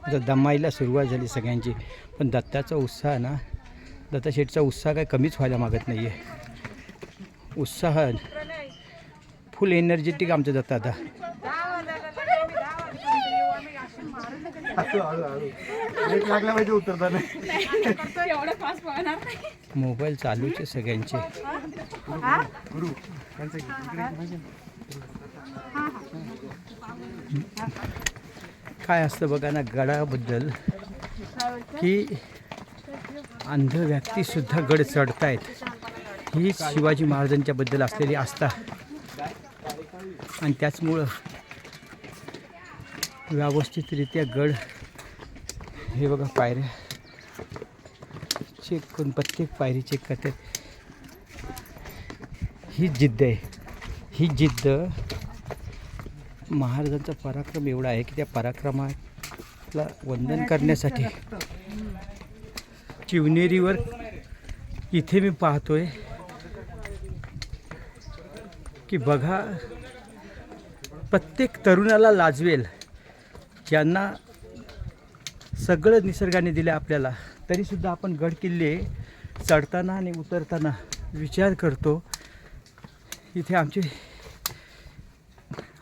आता दमायला सुरुवात झाली सगळ्यांची. पण दत्ताचा उत्साह ना, दत्ता शेठचा उत्साह काय कमीच व्हायला मागत नाही आहे. उत्साह फुल एनर्जेटिक आमचं दत्ता आता. मोबाईल चालूच आहे सगळ्यांचे. काय असतं बघा ना गडाबद्दल, की अंध व्यक्तीसुद्धा गड चढतायत. ही शिवाजी महाराजांच्या बद्दल असलेली आस्था. आणि त्याचमुळं व्यवस्थितरित्या गड हे बघा पायऱ्या चेक करून प्रत्येक पायरी चेक करतात. ही जिद्द आहे. ही जिद्द महाराजांचा पराक्रम एवढा आहे की त्या पराक्रमाला वंदन करण्यासाठी शिवनेरीवर इथे मी पाहतोय की बघा प्रत्येक तरुणाला लाजवेल, ज्यांना सगळं निसर्गाने दिलं आपल्याला, तरीसुद्धा आपण गड किल्ले चढताना आणि उतरताना विचार करतो. इथे आमचे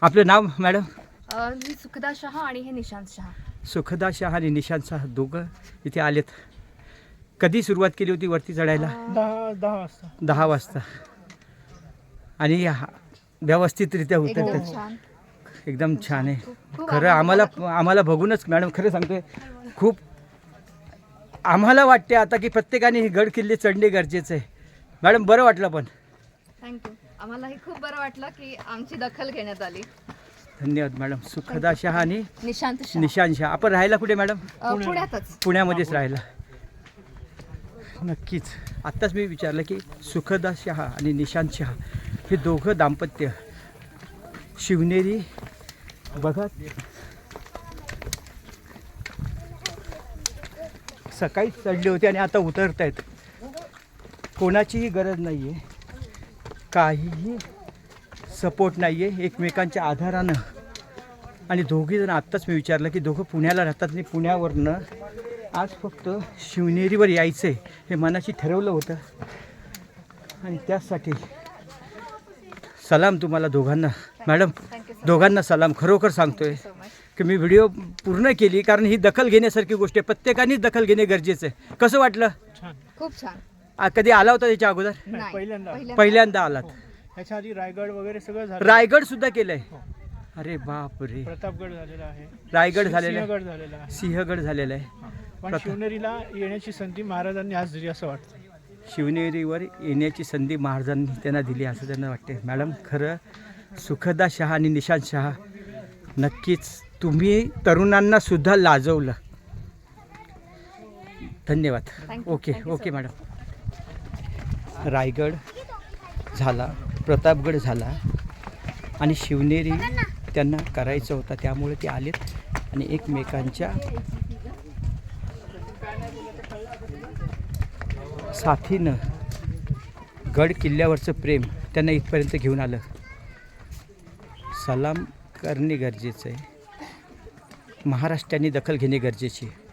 आपलं नाव मॅडम? मी सुखदा शहा आणि हे निशांत शहा. सुखदा शहा आणि निशांत शहा दोघं इथे आलेत. कधी सुरुवात केली होती वरती चढायला? 10 वाजता. आणि व्यवस्थितरित्या उतरतात. एकदम छान आहे खरं. आम्हाला बघूनच मॅडम खरं सांगतोय, खूप आम्हाला वाटते आता की प्रत्येकाने हे गड किल्ले चढणे गरजेचं आहे. मॅडम बरं वाटलं पण. थँक्यू. आम्हालाही खूप बरं वाटलं की आमची दखल घेण्यात आली. धन्यवाद मॅडम. सुखदा शहा आणि निशांत शहा. आपण राहायला कुठे मॅडम? पुण्यातच. पुण्यामध्येच राहायला. नक्कीच. आत्ताच मी विचारलं की सुखदा शहा आणि निशांत शहा हे दोघं दाम्पत्य शिवनेरी बघा सकाळीच चढले होते आणि आता उतरत आहेत. कोणाचीही गरज नाही आहे, काहीही सपोर्ट नाही आहे, एकमेकांच्या आधारानं. आणि दोघीजण आत्ताच मी विचारलं की दोघं पुण्याला राहतात आणि पुण्यावरनं आज फक्त शिवनेरीवर यायचं आहे हे मनाशी ठरवलं होतं. आणि त्यासाठी सलाम तुम्हाला दोघांना. मॅडम दोघांना सलाम. खरोखर सांगतोय की मी व्हिडिओ पूर्ण केली कारण ही दखल घेण्यासारखी गोष्ट आहे. प्रत्येकानेच दखल घेणे गरजेचं आहे. कसं वाटलं? खूप छान. कधी आला होता त्याच्या अगोदर? पहिल्यांदा आलात. त्याच्या आधी रायगड वगैरे सगळं झालं. रायगड सुद्धा केलंय? अरे बाप रे. प्रतापगड झालेला आहे, रायगड झालेला सिंहगड झालेला आहे, सिंहगड झालेला आहे. पण शिवनेरीला येण्याची संधी महाराजांनी आज दिली असं वाटतं. शिवनेरीवर येण्याची संधी महाराजांनी त्यांना दिली असं त्यांना वाटते. मॅडम खरं सुखदा शहा आणि निशांत शहा नक्कीच तुम्ही तरुणांना सुद्धा लाजवलं. धन्यवाद. Okay madam. रायगड झाला, प्रतापगड झाला आणि शिवनेरी त्यांना करायचं होता, त्यामुळे ते आलेत आणि एकमेकांच्या साथीनं गड किल्ल्यावरचं प्रेम त्यांना इथपर्यंत घेऊन आलं. सलाम करणे गरजेचं आहे. महाराष्ट्राने दखल घेणे गरजेची आहे.